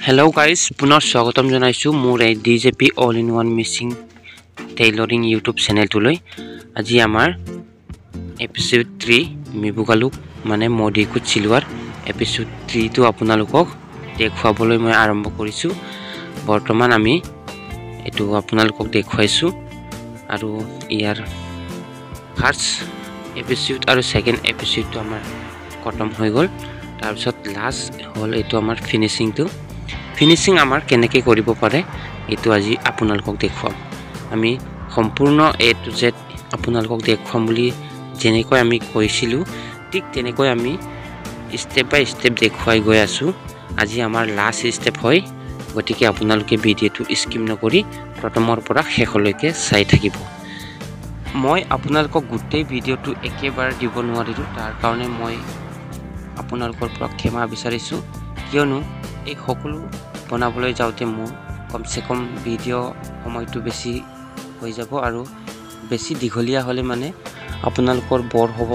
Hello guys, পুনৰ স্বাগতম জনাইছো মোৰ এই DJP All in One Missing Tailoring YouTube channel তুলৈ। আজি আমাৰ episode 3 মিবুকালুক মানে মডিকুট চিলৱাৰ episode 3 টো আপোনালোকক দেখুৱাবলৈ মই আৰম্ভ কৰিছো। বৰ্তমান আমি এটো আপোনালোকক দেখুৱাইছো আৰু ইয়াৰ ফাৰ্স্ট episode আৰু সেকেন্ড episode টো আমাৰ খতম হৈ গল। তাৰ পিছত লাষ্ট হল এটো আমাৰ ফিনিশিং আমাৰ কেনেকৈ কৰিব পাৰে এটো আজি আপোনালোকক দেখুৱাম। আমি সম্পূৰ্ণ A to Z আপোনালোকক দেখুৱাম বুলি যেনেকৈ আমি কৈছিলো ঠিক তেনেকৈ আমি স্টেপ বাই স্টেপ দেখুৱাই গৈ আছো। আজি আমাৰ লাষ্ট স্টেপ হয়, গতিকে আপোনালোকে ভিডিওটো স্কিপ নকৰি প্ৰথমৰ পৰা শেষলৈকে চাই থাকিব। মই আপোনালোকক গোটেই ভিডিওটো একেবাৰে দিব নোৱাৰিলো, তাৰ কাৰণে মই আপোনালোকৰ পৰা ক্ষমা বিচাৰিছো, কিয়নো এই সকলো বনাবলৈ যাওঁতে মোৰ কমসে কম ভিডিও সময়টো বেছি হৈ যাব আৰু বেছি দীঘলীয়া হলে মানে আপোনালোকৰ বৰ হ'ব।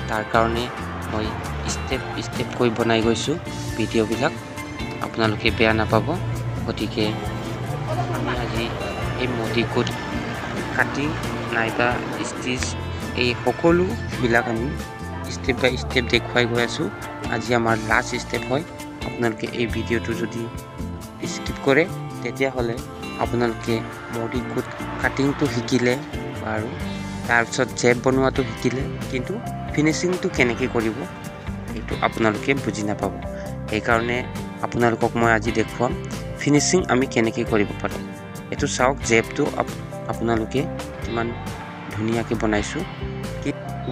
তাৰ কাৰণে মই স্টেপ কৈ বনাই গৈছো ভিডিওবিলাক, আপোনালোকে বেয়া নাপাব। গতিকে আমি আজি এই মডিকুট কাটিং নাইবা ষ্টিচ এই সকলো বিলাক আমি স্টেপ বাই স্টেপ দেখুৱাই গৈ আছো। আজি আমাৰ লাষ্ট স্টেপ হয়। আপোনালোকে এই ভিডিওটো যদি স্কিপ কৰে তেতিয়া হলে আপোনালোকে মডিকুট কাটিংটো শিকিলে আৰু তাৰ পিছত জেপ বনোৱাটো শিকিলে, কিন্তু ফিনিশিংটো কেনেকৈ কৰিব এইটো আপোনালোকে বুজি নাপাব। এই কাৰণে আপোনালোকক মই আজি দেখুৱাম ফিনিশিং আমি কেনেকৈ কৰিব পাৰোঁ। এটো চাওক, জেপটো আপোনালোকে কিমান ধুনীয়াকৈ বনাইছো।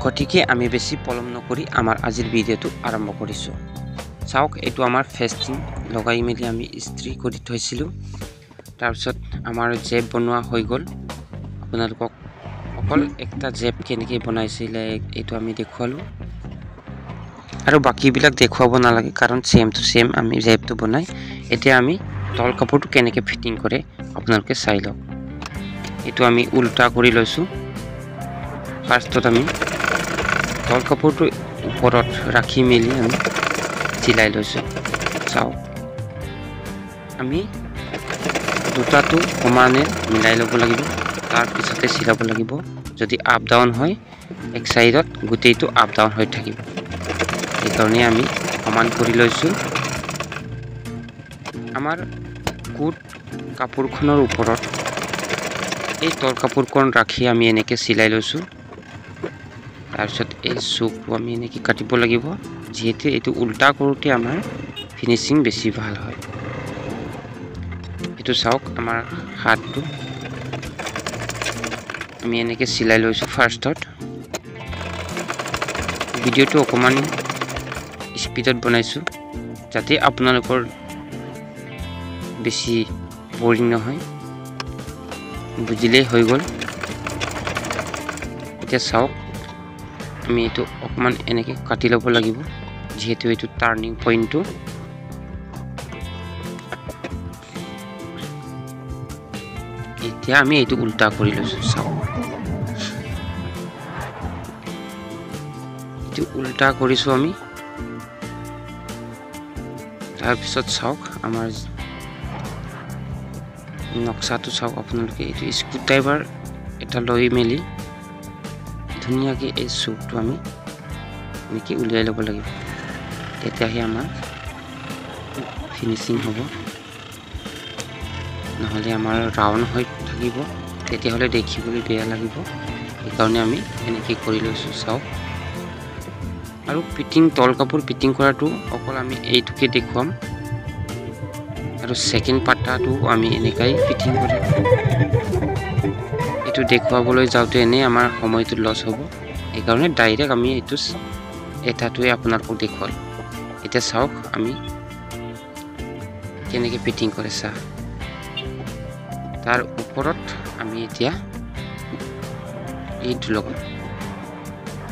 গতিকে আমি বেছি পলম নকৰি আমাৰ আজিৰ ভিডিওটো আৰম্ভ কৰিছো। চাওক, এটো আমাৰ ফেস্টিং লগাই মেলি আমি ইস্ত্ৰি কৰি থৈছিলো। তাৰ পিছত আমাৰ জেপ বনোৱা হৈ গল। আপোনালোকক অকল একটা জেপ কেনেকৈ বনাইছিলে এটো আমি দেখুৱালো আৰু বাকিবিলাক দেখুৱাব নালাগে, কাৰণ সেম টু সেম আমি জেপটো বনাই। এতিয়া আমি তল কাপোৰটো কেনেকৈ ফিটিং কৰে আপোনালোকে চাই লওক। এটো আমি উল্টা কৰি লৈছো। ফাৰ্ষ্টত আমি তল কাপোৰটো ওপৰত ৰাখি মেলি আমি চিলাই লৈছো। চাওক, আমি দুটাটো সমানে মিলাই ল'ব লাগিব, তাৰ পিছতে চিলাব লাগিব। যদি আপ ডাউন হয় এক সাইডত গোটেইটো আপ ডাউন হৈ থাকিব, সেইকাৰণে আমি সমান কৰি লৈছো। আমাৰ কোট কাপোৰখনৰ ওপৰত এই তল কাপোৰখন ৰাখি আমি এনেকৈ চিলাই লৈছো। তাৰপিছত এই চুকটো আমি এনেকৈ কাটিব লাগিব, যিহেতু এইটো উল্টা কৰোঁতে আমাৰ ফিনিশিং বেছি ভাল হয়। এটো চাওক, আমাৰ হাতটো আমি এনেকৈ চিলাই লৈছো। ফাৰ্ষ্টত ভিডিওটো অকমান স্পীডত বনাইছো যাতে আপোনালোকৰ বেছি বৰিং নহয়, বুজিলেই হৈ গল। এতিয়া চাওক, আমি এটো অকমান এনেকৈ কাটি ল'ব লাগিব, যিহেতু এইটো টাৰ্নিং পইণ্টটো। এতিয়া আমি এইটো উল্টা কৰি লৈছো। চাওক, এইটো উল্টা কৰিছো আমি। তাৰপিছত চাওক, আমাৰ নক্সাটো চাওক আপোনালোকে। এইটো স্ক্ৰু ড্ৰাইভাৰ এটা লৈ মেলি ধুনীয়াকৈ এই চুকটো আমি এনেকৈ উলিয়াই ল'ব লাগিব, তেতিয়াহে আমাৰ ফিনিশিং হ'ব। নহ'লে আমাৰ ৰাউণ্ড হৈ থাকিব, তেতিয়াহ'লে দেখিবলৈ বেয়া লাগিব। সেইকাৰণে আমি এনেকৈ কৰি লৈছোঁ। চাওক, আৰু তল কাপোৰ ফিটিং কৰাটো অকল আমি এইটোকে দেখুৱাম, আৰু সেকেন্ড পাৰ্টটো আমি এনেকৈ ফিটিং কৰিম। এইটো দেখুৱাবলৈ যাওঁতে এনেই আমাৰ সময়টো লছ হ'ব, সেইকাৰণে ডাইৰেক্ট আমি এইটো এটাটোৱে আপোনালোকক দেখুৱালোঁ। এতিয়া চাওক, আমি কেনেকৈ ফিটিং কৰে। চাওক, তাৰ ওপৰত আমি এতিয়া এইটো লগাম,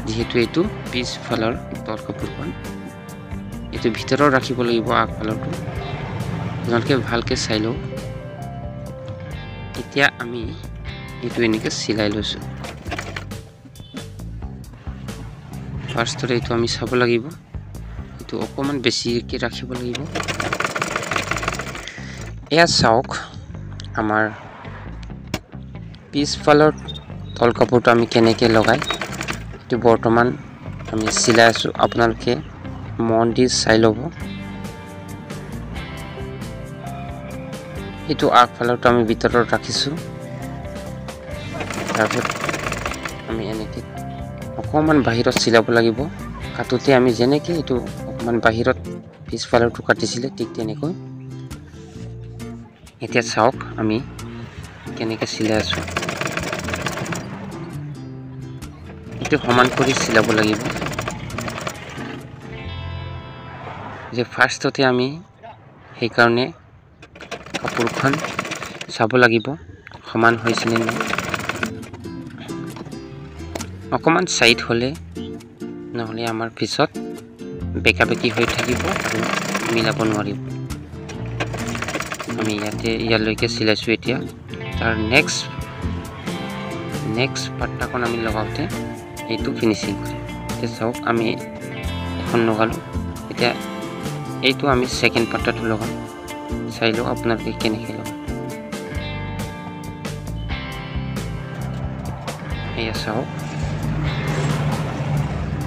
যিহেতু এইটো পিছফালৰ তল কাপোৰখন। এইটো ভিতৰত ৰাখিব লাগিব, আগফালৰটো আপোনালোকে ভালকৈ চাই লওক। এতিয়া আমি এইটো এনেকৈ চিলাই লৈছো। ফাৰ্ষ্টত এইটো আমি চাব লাগিব, এইটো অকমান বেছিকৈ ৰাখিব লাগিব। এয়া চাওক আমাৰ পিছফালৰ তল কাপোৰটো আমি কেনেকৈ লগাই এইটো বৰ্তমান আমি চিলাই আছোঁ আপোনালোকে মন দি চাই ল'ব এইটো আগফালৰটো আমি ভিতৰত ৰাখিছোঁ তাৰপিছত আমি এনেকৈ অকণমান বাহিৰত চিলাব লাগিব কাটোতে আমি যেনেকৈ এইটো অকণমান বাহিৰত পিছফালৰটো কাটিছিলে ঠিক তেনেকৈ এতিয়া চাওক আমি কেনেকৈ চিলাই আছোঁ এইটো সমান কৰি চিলাব লাগিব যে ফাৰ্ষ্টতে আমি সেইকাৰণে কাপোৰখন চাব লাগিব সমান হৈছে নে নাই অকণমান সাইড হ'লে নহ'লে আমাৰ পিছত বেকা বেকি হৈ থাকিব আৰু মিলাব নোৱাৰিব আমি ইয়ালৈকে চিলাইছোঁ এতিয়া তাৰ নেক্সট পাট্টাখন আমি লগাওঁতে এইটো ফিনিচিং কৰিম এতিয়া চাওক আমি এখন লগালোঁ এতিয়া এইটো আমি সেকেন্ড পাট্টাটো লগাম চাই লওক আপোনালোকে কেনেকৈ লগাম এয়া চাওক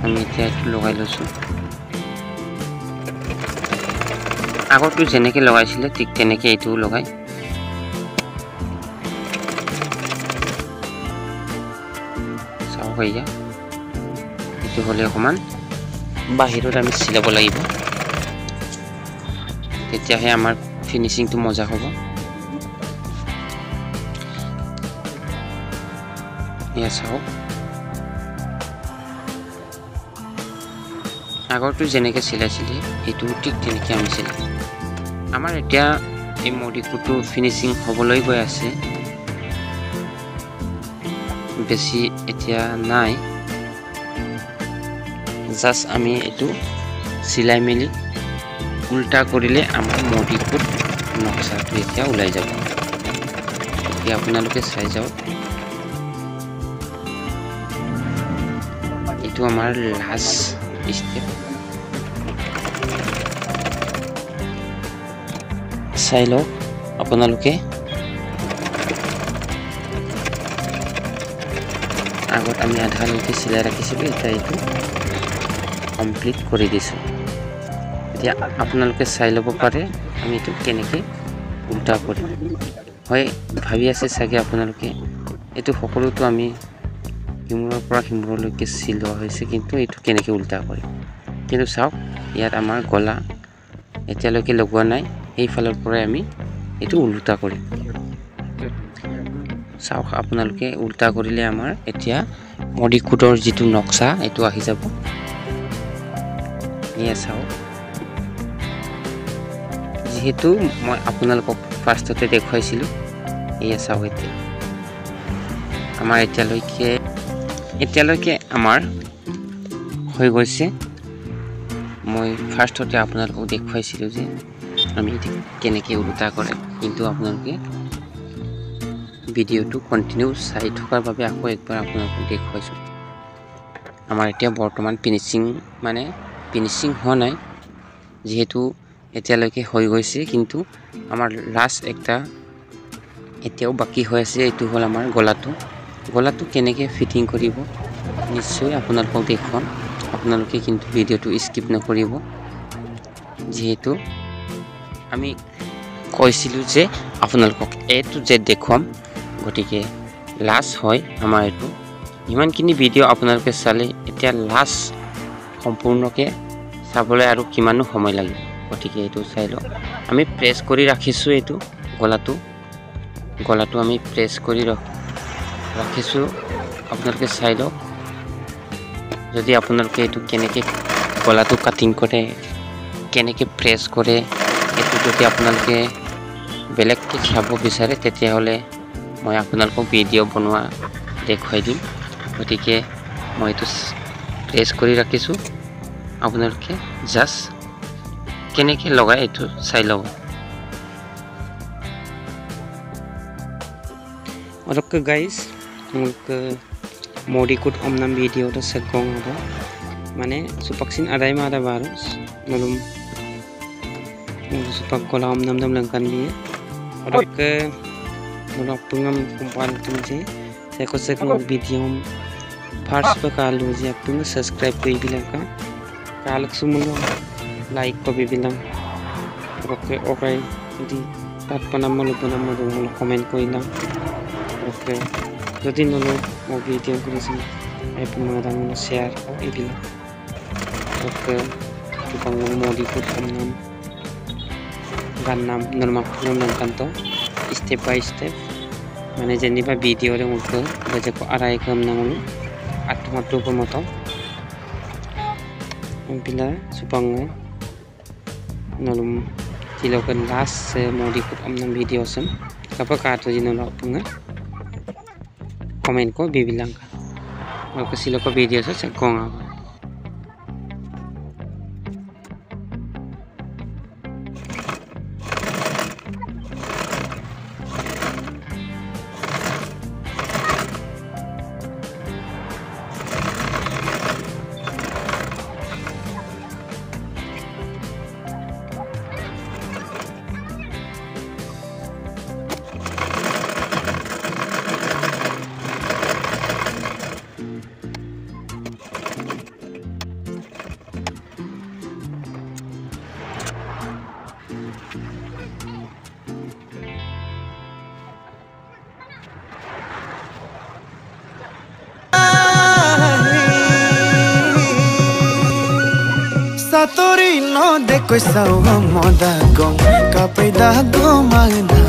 আমি এতিয়া এইটো লগাই লৈছোঁ আগৰটো যেনেকৈ লগাইছিলে ঠিক তেনেকৈ এইটো লগাই চাওক এয়া এইটো হ'লে অকণমান বাহিৰত আমি চিলাব লাগিব তেতিয়াহে আমাৰ ফিনিচিংটো মজা হ'ব এয়া চাওক আগৰটো যেনেকৈ চিলাইছিলে এইটো ঠিক তেনেকৈ আমি চিলাই আমাৰ এতিয়া এই মডিকুটো ফিনিচিং হ'বলৈ গৈ আছে বেছি এতিয়া নাই জাষ্ট আমি এইটো চিলাই মেলি উল্টা কৰিলে আমাৰ মডিকুট নক্সাটো এতিয়া ওলাই যাব এতিয়া আপোনালোকে চাই যাওক এইটো আমাৰ লাষ্ট স্টেপ চাই লওক আপোনালোকে আগত আমি আধালৈকে চিলাই ৰাখিছিলোঁ এতিয়া এইটো কমপ্লিট কৰি দিছোঁ এতিয়া আপোনালোকে চাই ল'ব পাৰে আমি এইটো কেনেকৈ উল্টা কৰিম হয় ভাবি আছে চাগে আপোনালোকে এইটো সকলোতো আমি সিমূৰৰ পৰা সিমূৰলৈকে চিলোৱা হৈছে কিন্তু এইটো কেনেকৈ উল্টা কৰিম কিন্তু চাওক ইয়াত আমাৰ গলা এতিয়ালৈকে লগোৱা নাই এইফালৰ পৰাই আমি এইটো উল্টা কৰিম চাওক আপোনালোকে উল্টা কৰিলে আমাৰ এতিয়া মডিকুটৰ যিটো নক্সা এইটো আহি যাব এয়া চাওক যেহেতু মই আপোনালোকক ফাৰ্ষ্টতে দেখুৱাইছিলোঁ এয়া চাওক এতিয়া আমাৰ এতিয়ালৈকে আমাৰ হৈ গৈছে মই ফাৰ্ষ্টতে আপোনালোকক দেখুৱাইছিলোঁ যে আমি কেনেকৈ উল্টা কৰে কিন্তু আপোনালোকে ভিডিঅ'টো কণ্টিনিউ চাই থকাৰ বাবে আকৌ একবাৰ আপোনালোকক দেখুৱাইছোঁ আমাৰ এতিয়া বৰ্তমান ফিনিচিং হোৱা নাই যেহেতু এতিয়ালৈকে হৈ গৈছে কিন্তু আমাৰ লাষ্ট একটা এতিয়াও বাকী হৈ আছে এইটো হ'ল আমাৰ গলাটো কেনেকৈ ফিটিং কৰিব নিশ্চয় আপোনালোকক দেখুৱাম আপোনালোকে কিন্তু ভিডিঅ'টো স্কিপ নকৰিব যেহেতু আমি কৈছিলোঁ যে আপোনালোকক A to Z দেখুৱাম গতিকে লাষ্ট হয় আমাৰ এইটো ইমানখিনি ভিডিঅ' আপোনালোকে চালে এতিয়া লাষ্ট সম্পূৰ্ণকৈ চাবলৈ আৰু কিমানো সময় লাগিব গতিকে এইটো চাই লওক আমি প্ৰেছ কৰি ৰাখিছোঁ এইটো গলাটো আমি প্ৰেছ কৰি ৰাখিছোঁ আপোনালোকে চাই লওক যদি আপোনালোকে এইটো কেনেকৈ গলাটো কাটিং কৰে কেনেকৈ প্ৰেছ কৰে এইটো যদি আপোনালোকে বেলেগকৈ চাব বিচাৰে তেতিয়াহ'লে মই আপোনালোকক ভিডিঅ' বনোৱা দেখুৱাই দিম গতিকে মই এইটো প্ৰেছ কৰি ৰাখিছোঁ আপোনালোকে জাষ্ট কেনেকৈ লগাই এইটো চাই ল'ব Oke guys, ke modikut omnam video udah segong apa? Mana supaksin ada yang ada baru, belum supak kolam omnam lengkan dia. Oke, nolak pengam kumpulan tunji. Saya konsep video first pekalu je peng subscribe koi bilang ka. Kalak sumulo like ko bilang. Oke, jadi tat panam malu comment koi lang. Oke, jadi nolo mau video ko sih. Pemandangan share ko ibilang. Oke, kita mau di nam ganam normal nonton to step by step mane jeni ba video re ulko baje ko arai kam nangulu atmatu ko moto bila supang nolum silokan last modi ko amnam video sem kapa ka to jino lo punga comment ko bibilang ka ko siloko video sa konga Satori no de koi sau moda gong kapai da go magna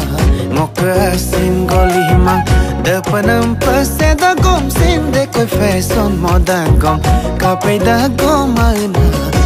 ngoka sin goli mang depanam pase da gom sin de koi fashion moda gong kapai da go magna